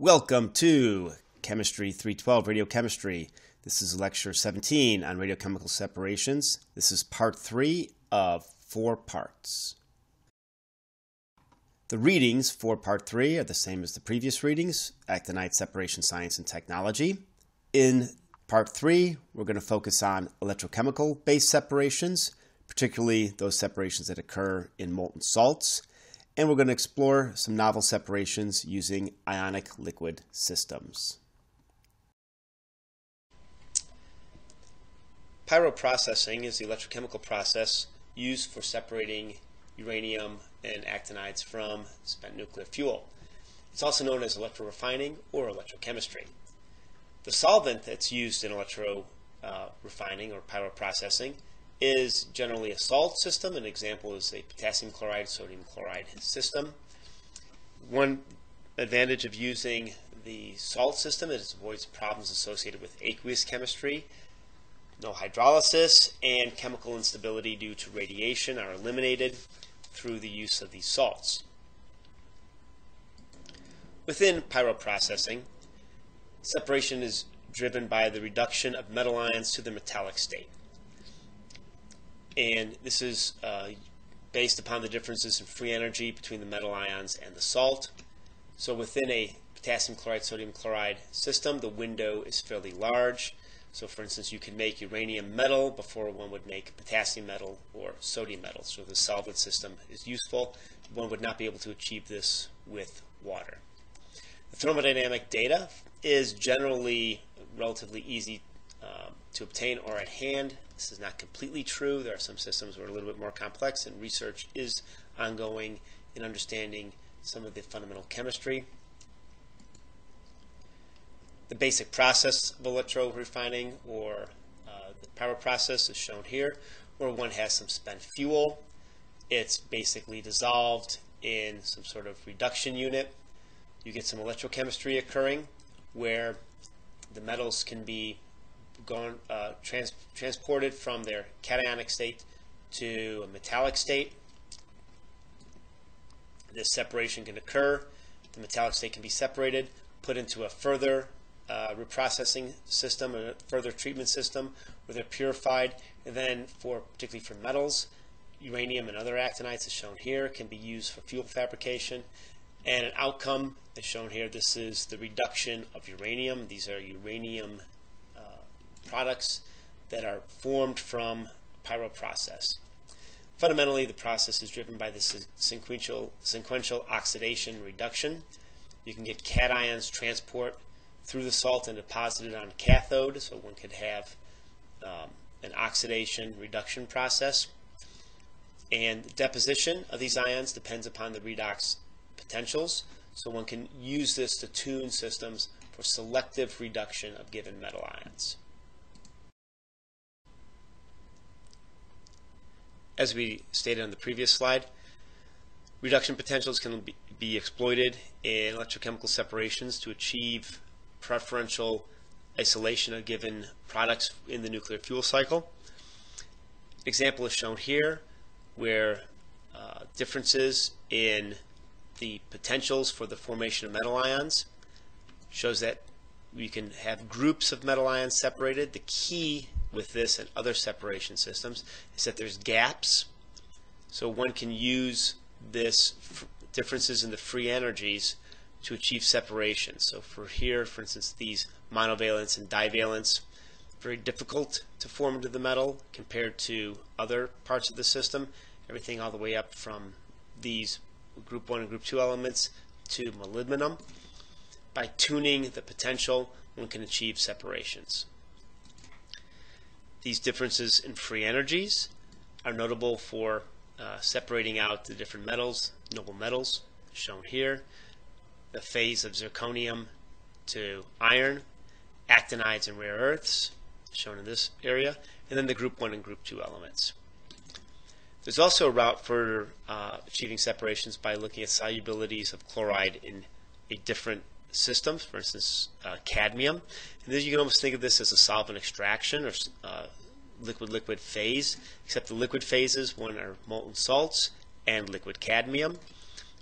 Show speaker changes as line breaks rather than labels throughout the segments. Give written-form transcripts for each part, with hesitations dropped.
Welcome to Chemistry 312, Radiochemistry. This is Lecture 17 on radiochemical separations. This is part 3 of 4 parts. The readings for part 3 are the same as the previous readings, actinide separation science and technology. In part 3, we're going to focus on electrochemical based separations, particularly those separations that occur in molten salts. And we're going to explore some novel separations using ionic liquid systems. Pyro processing is the electrochemical process used for separating uranium and actinides from spent nuclear fuel. It's also known as electro refining or electrochemistry. The solvent that's used in electro refining or pyro processing is generally a salt system. An example is a potassium chloride, sodium chloride system. One advantage of using the salt system is it avoids problems associated with aqueous chemistry. No hydrolysis and chemical instability due to radiation are eliminated through the use of these salts. Within pyro processing, separation is driven by the reduction of metal ions to the metallic state. And this is based upon the differences in free energy between the metal ions and the salt. So within a potassium chloride, sodium chloride system, the window is fairly large. So for instance, you can make uranium metal before one would make potassium metal or sodium metal. So the solvent system is useful. One would not be able to achieve this with water. The thermodynamic data is generally relatively easy to obtain or at hand. This is not completely true. There are some systems that are a little bit more complex, and research is ongoing in understanding some of the fundamental chemistry. The basic process of electro refining or the pyro process is shown here, where one has some spent fuel. It's basically dissolved in some sort of reduction unit. You get some electrochemistry occurring where the metals can be transported from their cationic state to a metallic state. This separation can occur. The metallic state can be separated, put into a further reprocessing system, a further treatment system where they're purified, and then particularly for metals, uranium and other actinides as shown here can be used for fuel fabrication. And an outcome is shown here. This is the reduction of uranium. These are uranium products that are formed from pyro process. Fundamentally, the process is driven by this sequential oxidation reduction. You can get cations transport through the salt and deposited on a cathode, so one could have an oxidation reduction process. And deposition of these ions depends upon the redox potentials, so one can use this to tune systems for selective reduction of given metal ions. As we stated on the previous slide, reduction potentials can be exploited in electrochemical separations to achieve preferential isolation of given products in the nuclear fuel cycle. An example is shown here where differences in the potentials for the formation of metal ions shows that we can have groups of metal ions separated. The key with this and other separation systems is that there's gaps, so one can use this differences in the free energies to achieve separation. So for here, for instance, these monovalents and divalents, very difficult to form into the metal compared to other parts of the system, everything all the way up from these group 1 and group 2 elements to molybdenum. By tuning the potential, one can achieve separations. These differences in free energies are notable for separating out the different metals, noble metals, shown here, the phase of zirconium to iron, actinides and rare earths, shown in this area, and then the group 1 and group 2 elements. There's also a route for achieving separations by looking at solubilities of chloride in a different systems, for instance cadmium. And then you can almost think of this as a solvent extraction or liquid-liquid phase, except the liquid phases, one are molten salts and liquid cadmium.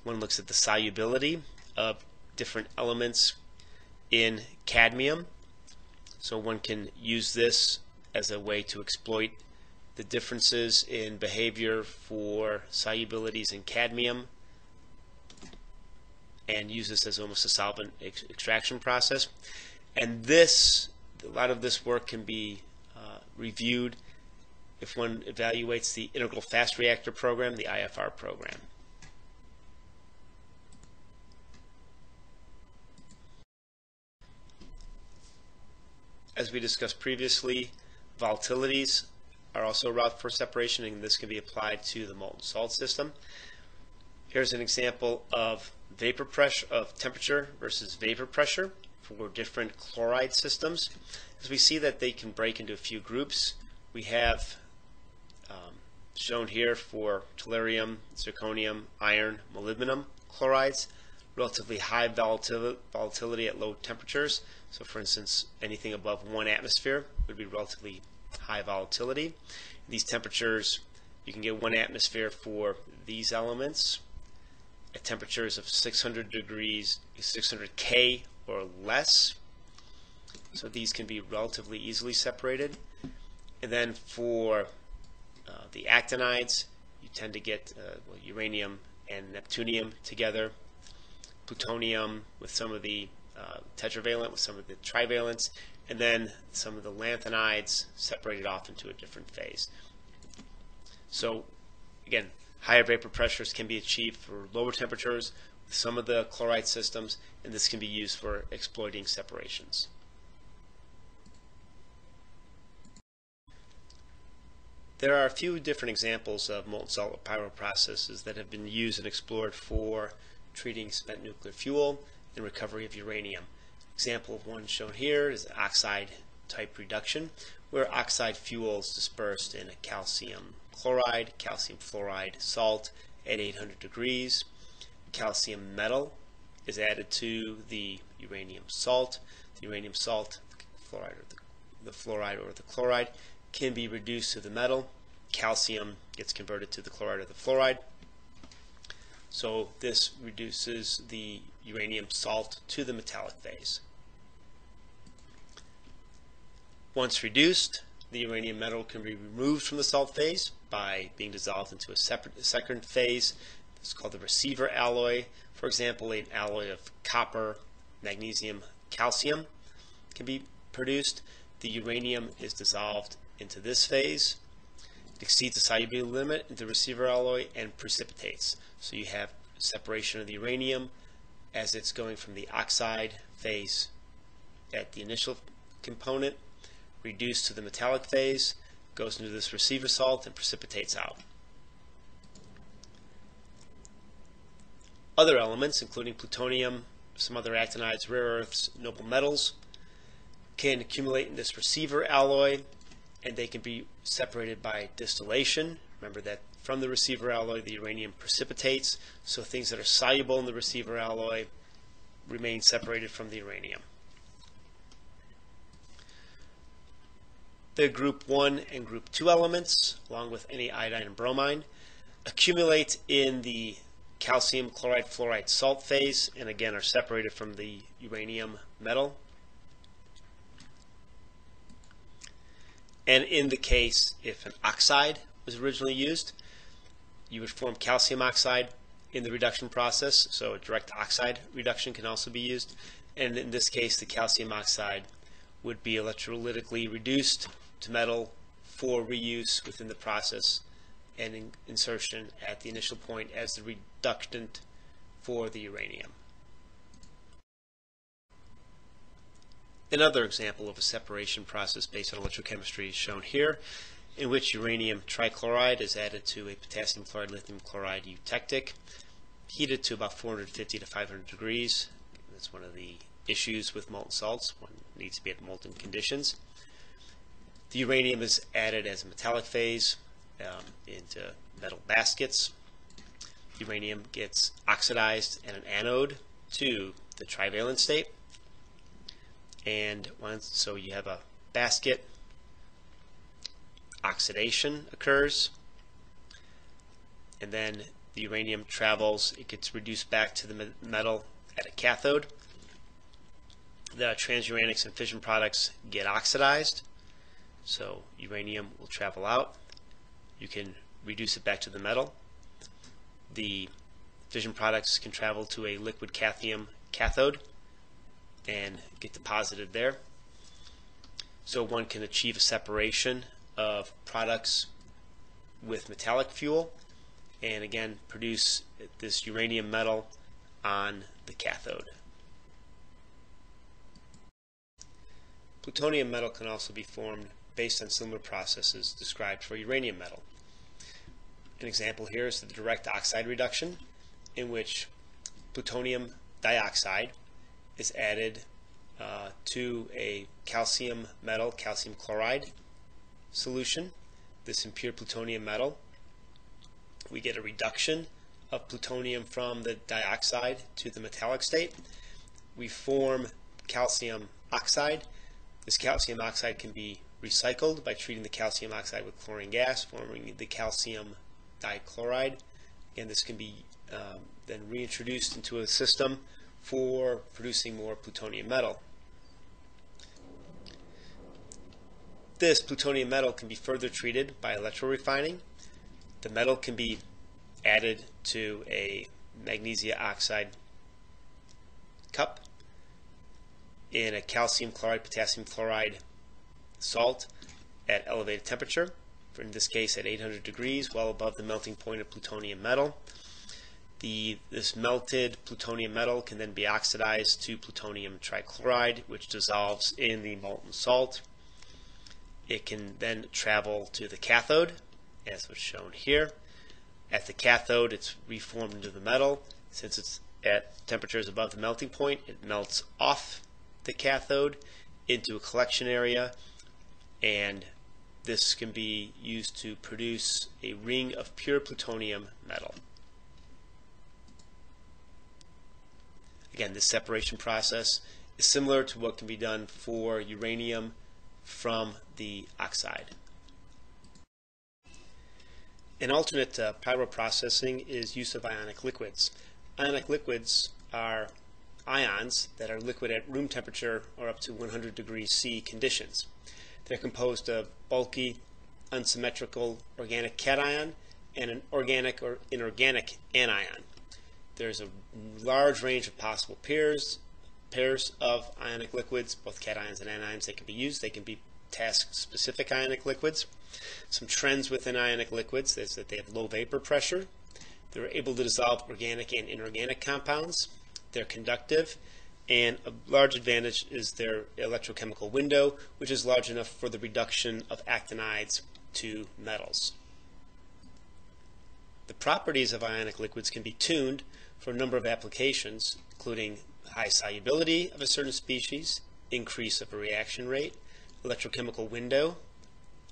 One looks at the solubility of different elements in cadmium. So one can use this as a way to exploit the differences in behavior for solubilities in cadmium and use this as almost a solvent extraction process. And a lot of this work can be reviewed if one evaluates the Integral Fast Reactor program, the IFR program. As we discussed previously, volatilities are also a route for separation, and this can be applied to the molten salt system. Here's an example of vapor pressure, of temperature versus vapor pressure for different chloride systems. As we see that they can break into a few groups, we have shown here for tellurium, zirconium, iron, molybdenum chlorides, relatively high volatility at low temperatures. So for instance, anything above 1 atmosphere would be relatively high volatility. These temperatures, you can get 1 atmosphere for these elements at temperatures of 600 degrees, 600 K or less. So these can be relatively easily separated. And then for the actinides, you tend to get uranium and neptunium together, plutonium with some of the tetravalent, with some of the trivalents, and then some of the lanthanides separated off into a different phase. So again, higher vapor pressures can be achieved for lower temperatures with some of the chloride systems, and this can be used for exploiting separations. There are a few different examples of molten salt or pyro processes that have been used and explored for treating spent nuclear fuel and recovery of uranium. Example of one shown here is oxide type reduction, where oxide fuel is dispersed in a calcium chloride, calcium fluoride salt at 800 degrees. Calcium metal is added to the uranium salt. The uranium salt, the fluoride or the chloride, can be reduced to the metal. Calcium gets converted to the chloride or the fluoride. So this reduces the uranium salt to the metallic phase. Once reduced, the uranium metal can be removed from the salt phase by being dissolved into a second phase. It's called the receiver alloy. For example, an alloy of copper, magnesium, calcium can be produced. The uranium is dissolved into this phase. It exceeds the solubility limit in the receiver alloy and precipitates. So you have separation of the uranium as it's going from the oxide phase at the initial component, reduced to the metallic phase, goes into this receiver salt and precipitates out. Other elements, including plutonium, some other actinides, rare earths, noble metals, can accumulate in this receiver alloy, and they can be separated by distillation. Remember that from the receiver alloy the uranium precipitates, so things that are soluble in the receiver alloy remain separated from the uranium. The group 1 and group 2 elements, along with any iodine and bromine, accumulate in the calcium chloride fluoride salt phase, and again are separated from the uranium metal. And in the case if an oxide was originally used, you would form calcium oxide in the reduction process, so a direct oxide reduction can also be used. And in this case, the calcium oxide would be electrolytically reduced to metal for reuse within the process and insertion at the initial point as the reductant for the uranium. Another example of a separation process based on electrochemistry is shown here, in which uranium trichloride is added to a potassium chloride lithium chloride eutectic, heated to about 450 to 500 degrees. That's one of the issues with molten salts. One needs to be at molten conditions. The uranium is added as a metallic phase into metal baskets. Uranium gets oxidized and an anode to the trivalent state. And so you have a basket, oxidation occurs, and then the uranium travels, it gets reduced back to the metal at a cathode. the transuranics and fission products get oxidized, so uranium will travel out. You can reduce it back to the metal. The fission products can travel to a liquid cadmium cathode and get deposited there. So one can achieve a separation of products with metallic fuel and again produce this uranium metal on the cathode. Plutonium metal can also be formed based on similar processes described for uranium metal. An example here is the direct oxide reduction, in which plutonium dioxide is added to a calcium metal, calcium chloride solution, this impure plutonium metal. We get a reduction of plutonium from the dioxide to the metallic state. We form calcium oxide. This calcium oxide can be recycled by treating the calcium oxide with chlorine gas, forming the calcium dichloride. Again, this can be then reintroduced into a system for producing more plutonium metal. This plutonium metal can be further treated by electro refining. The metal can be added to a magnesia oxide cup in a calcium chloride, potassium chloride salt at elevated temperature, in this case at 800 degrees, well above the melting point of plutonium metal. This melted plutonium metal can then be oxidized to plutonium trichloride, which dissolves in the molten salt. It can then travel to the cathode, as was shown here. At the cathode, it's reformed into the metal. Since it's at temperatures above the melting point, it melts off the cathode into a collection area, and this can be used to produce a ring of pure plutonium metal. Again, this separation process is similar to what can be done for uranium from the oxide. An alternate to pyro processing is use of ionic liquids. Ionic liquids are ions that are liquid at room temperature or up to 100 degrees C conditions. They're composed of bulky, unsymmetrical organic cation and an organic or inorganic anion. There's a large range of possible pairs of ionic liquids, both cations and anions that can be used. They can be task-specific ionic liquids. Some trends within ionic liquids is that they have low vapor pressure. They're able to dissolve organic and inorganic compounds. They're conductive, and a large advantage is their electrochemical window, which is large enough for the reduction of actinides to metals. The properties of ionic liquids can be tuned for a number of applications, including high solubility of a certain species, increase of a reaction rate, electrochemical window,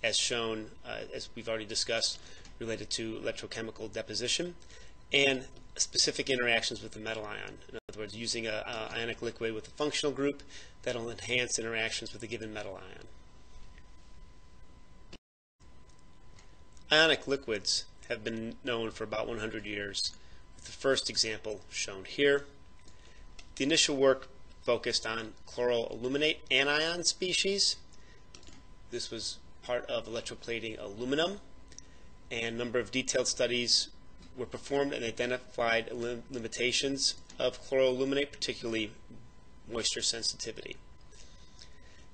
as shown, as we've already discussed, related to electrochemical deposition, and specific interactions with the metal ion. In other words, using an ionic liquid with a functional group that will enhance interactions with a given metal ion. Ionic liquids have been known for about 100 years, with the first example shown here. The initial work focused on chloroaluminate anion species. This was part of electroplating aluminum, and a number of detailed studies were performed and identified limitations of chloroaluminate, particularly moisture sensitivity.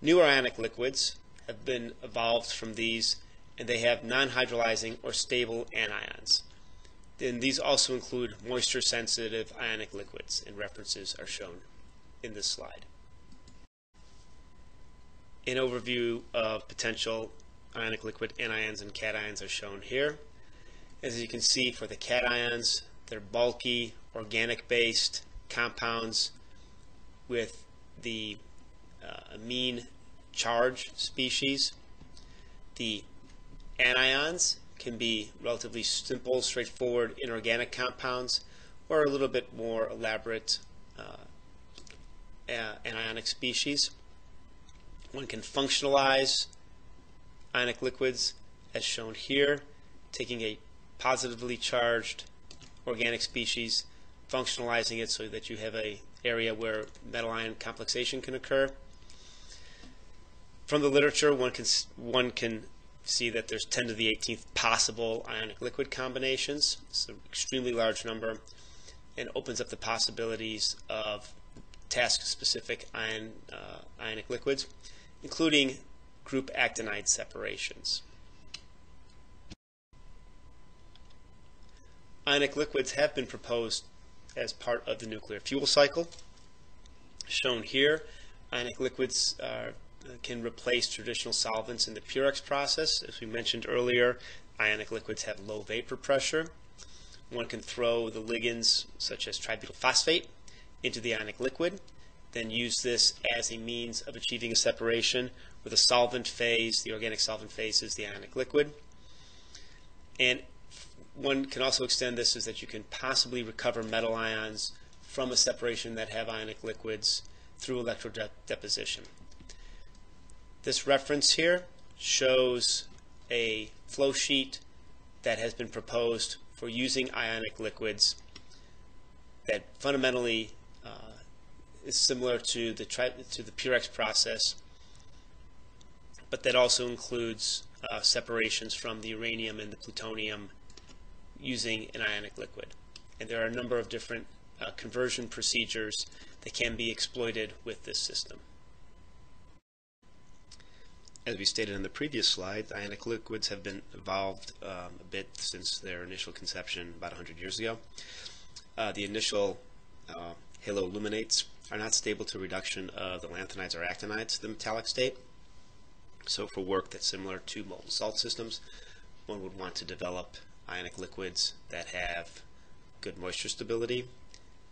Newer ionic liquids have been evolved from these, and they have non-hydrolyzing or stable anions. Then these also include moisture-sensitive ionic liquids, and references are shown in this slide. An overview of potential ionic liquid anions and cations are shown here. As you can see, for the cations, they're bulky, organic-based compounds with the amine charge species. The anions can be relatively simple, straightforward inorganic compounds, or a little bit more elaborate anionic species. One can functionalize ionic liquids as shown here, taking a positively charged organic species, functionalizing it so that you have a area where metal ion complexation can occur. From the literature, one can see that there's 10 to the 18th possible ionic liquid combinations. It's an extremely large number and opens up the possibilities of task-specific ionic liquids, including group actinide separations. Ionic liquids have been proposed as part of the nuclear fuel cycle. Shown here, ionic liquids can replace traditional solvents in the PUREX process. As we mentioned earlier, ionic liquids have low vapor pressure. One can throw the ligands, such as tributyl phosphate, into the ionic liquid, then use this as a means of achieving a separation where the solvent phase, the organic solvent phase, is the ionic liquid. And one can also extend this is that you can possibly recover metal ions from a separation that have ionic liquids through electrodeposition. This reference here shows a flow sheet that has been proposed for using ionic liquids that fundamentally is similar to the PUREX process, but that also includes separations from the uranium and the plutonium using an ionic liquid. And there are a number of different conversion procedures that can be exploited with this system. As we stated in the previous slide, ionic liquids have been evolved a bit since their initial conception about 100 years ago. The initial haloaluminates are not stable to reduction of the lanthanides or actinides to the metallic state. So for work that's similar to molten salt systems, one would want to develop ionic liquids that have good moisture stability,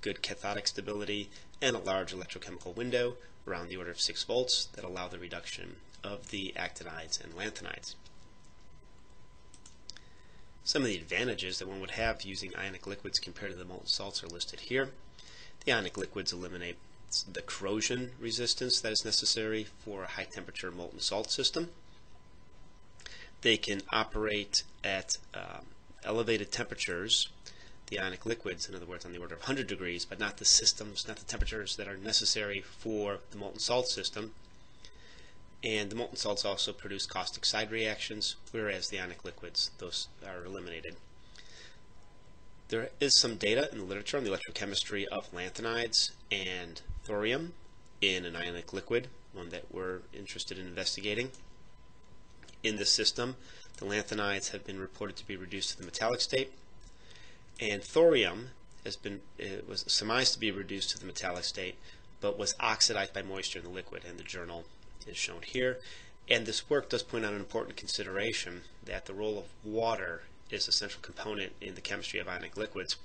good cathodic stability, and a large electrochemical window around the order of 6 volts that allow the reduction of the actinides and lanthanides. Some of the advantages that one would have using ionic liquids compared to the molten salts are listed here. The ionic liquids eliminate the corrosion resistance that is necessary for a high temperature molten salt system. They can operate at elevated temperatures, the ionic liquids, in other words, on the order of 100 degrees, but not the systems, not the temperatures that are necessary for the molten salt system. And the molten salts also produce caustic side reactions, whereas the ionic liquids, those are eliminated. There is some data in the literature on the electrochemistry of lanthanides and thorium in an ionic liquid, one that we're interested in investigating. In this system, the lanthanides have been reported to be reduced to the metallic state, and thorium was surmised to be reduced to the metallic state, but was oxidized by moisture in the liquid, and the journal is shown here. And this work does point out an important consideration, that the role of water is a central component in the chemistry of ionic liquids.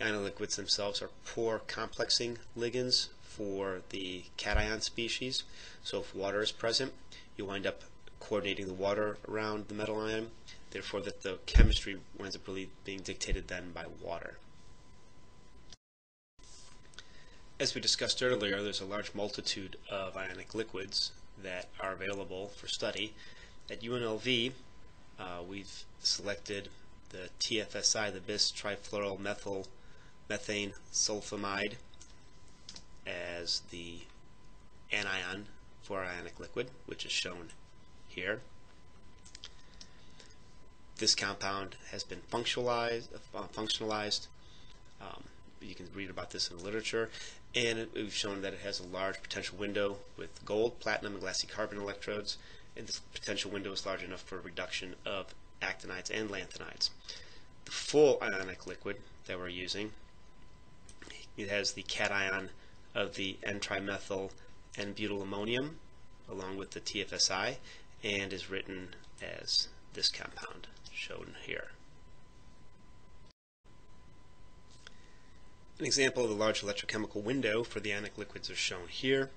Ionic liquids themselves are poor complexing ligands for the cation species, so if water is present, you wind up coordinating the water around the metal ion, therefore that the chemistry winds up really being dictated then by water. As we discussed earlier, there's a large multitude of ionic liquids that are available for study. At UNLV, we've selected the TFSI, the bis trifluoral methyl methane sulfamide, as the anion for ionic liquid, which is shown here. This compound has been functionalized. You can read about this in the literature, and we've shown that it has a large potential window with gold, platinum, and glassy carbon electrodes, and this potential window is large enough for reduction of actinides and lanthanides. The full ionic liquid that we're using, it has the cation of the N-trimethyl N-butyl ammonium along with the TFSI, and is written as this compound shown here. An example of the large electrochemical window for the ionic liquids is shown here.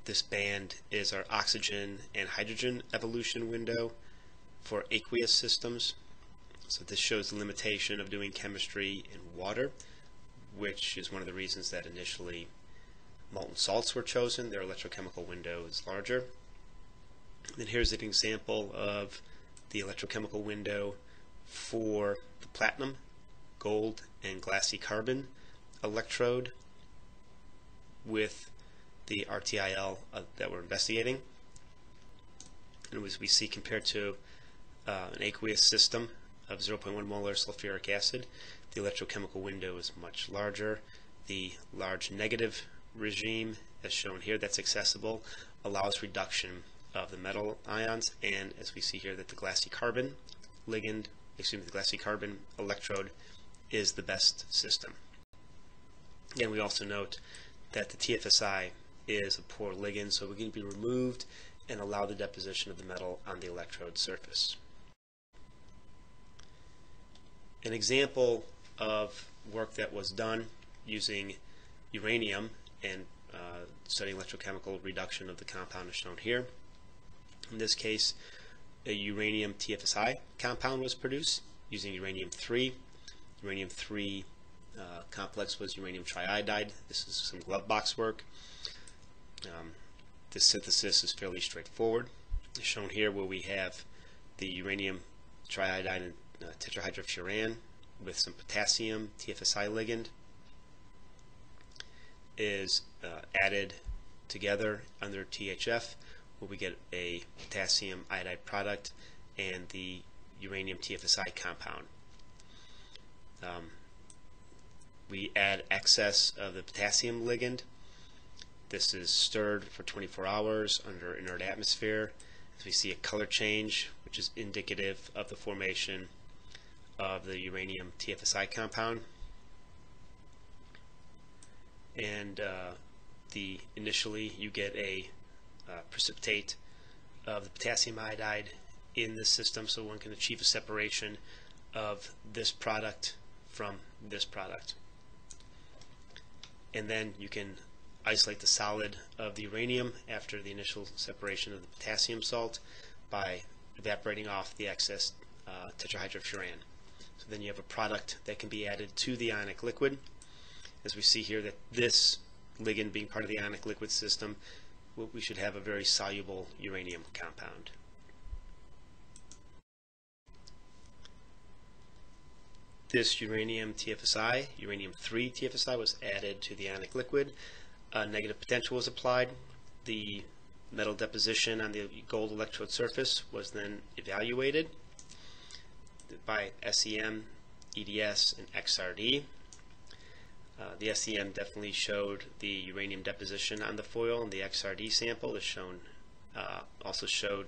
This band is our oxygen and hydrogen evolution window for aqueous systems. So this shows the limitation of doing chemistry in water, which is one of the reasons that initially molten salts were chosen. Their electrochemical window is larger. And here's an example of the electrochemical window for the platinum, gold, and glassy carbon electrode with the RTIL that we're investigating. And as we see, compared to an aqueous system of 0.1 molar sulfuric acid, the electrochemical window is much larger. The large negative regime, as shown here, that's accessible, allows reduction of the metal ions, and as we see here, that the glassy carbon ligand, the glassy carbon electrode is the best system. And we also note that the TFSI is a poor ligand, so it can be removed and allow the deposition of the metal on the electrode surface. An example of work that was done using uranium and studying electrochemical reduction of the compound is shown here. In this case, a uranium TFSI compound was produced using uranium-3. Uranium-3 complex was uranium triiodide. This is some glove box work. This synthesis is fairly straightforward. It's shown here where we have the uranium triiodide and tetrahydrofuran with some potassium TFSI ligand is added together under THF, where we get a potassium iodide product and the uranium TFSI compound. We add excess of the potassium ligand. This is stirred for 24 hours under inert atmosphere. As we see a color change, which is indicative of the formation of the uranium TFSI compound. And initially you get a precipitate of the potassium iodide in the system, so one can achieve a separation of this product from this product. And then you can isolate the solid of the uranium after the initial separation of the potassium salt by evaporating off the excess tetrahydrofuran. So then you have a product that can be added to the ionic liquid. As we see here, that this ligand being part of the ionic liquid system, we should have a very soluble uranium compound. This uranium TFSI, uranium-3 TFSI, was added to the ionic liquid. Negative potential was applied. The metal deposition on the gold electrode surface was then evaluated by SEM, EDS, and XRD. The SEM definitely showed the uranium deposition on the foil, and the XRD sample is shown, also showed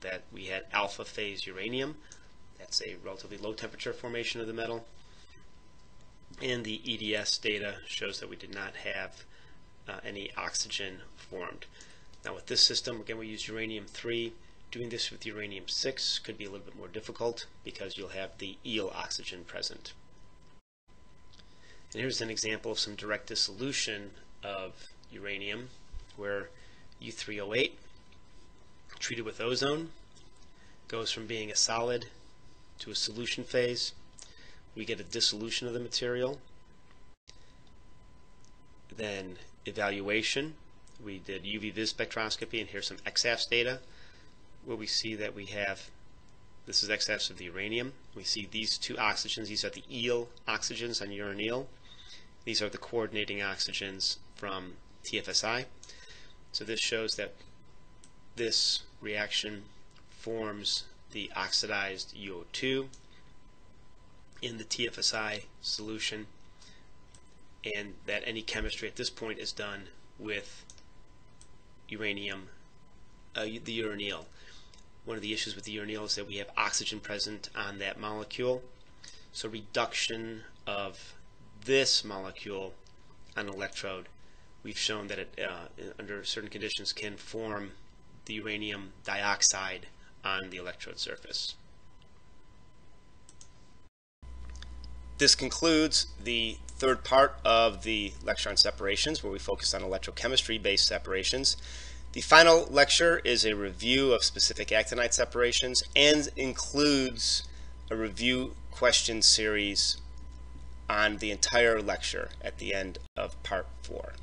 that we had alpha phase uranium. That's a relatively low temperature formation of the metal. And the EDS data shows that we did not have any oxygen formed. Now with this system, again, we use uranium-3. Doing this with uranium-6 could be a little bit more difficult because you'll have the eel oxygen present. And here's an example of some direct dissolution of uranium, where U3O8 treated with ozone goes from being a solid to a solution phase. We get a dissolution of the material. Then evaluation. We did UV vis spectroscopy, and here's some XAFS data where we see that we have, this is XAFS of the uranium. We see these two oxygens. These are the eel oxygens on uranyl. These are the coordinating oxygens from TFSI. So this shows that this reaction forms the oxidized UO2 in the TFSI solution, and that any chemistry at this point is done with uranium, the uranyl. One of the issues with the uranyl is that we have oxygen present on that molecule, so reduction of this molecule on an electrode, we've shown that it, under certain conditions, can form the uranium dioxide on the electrode surface. This concludes the third part of the lecture on separations, where we focus on electrochemistry-based separations. The final lecture is a review of specific actinide separations and includes a review question series on the entire lecture at the end of part 4.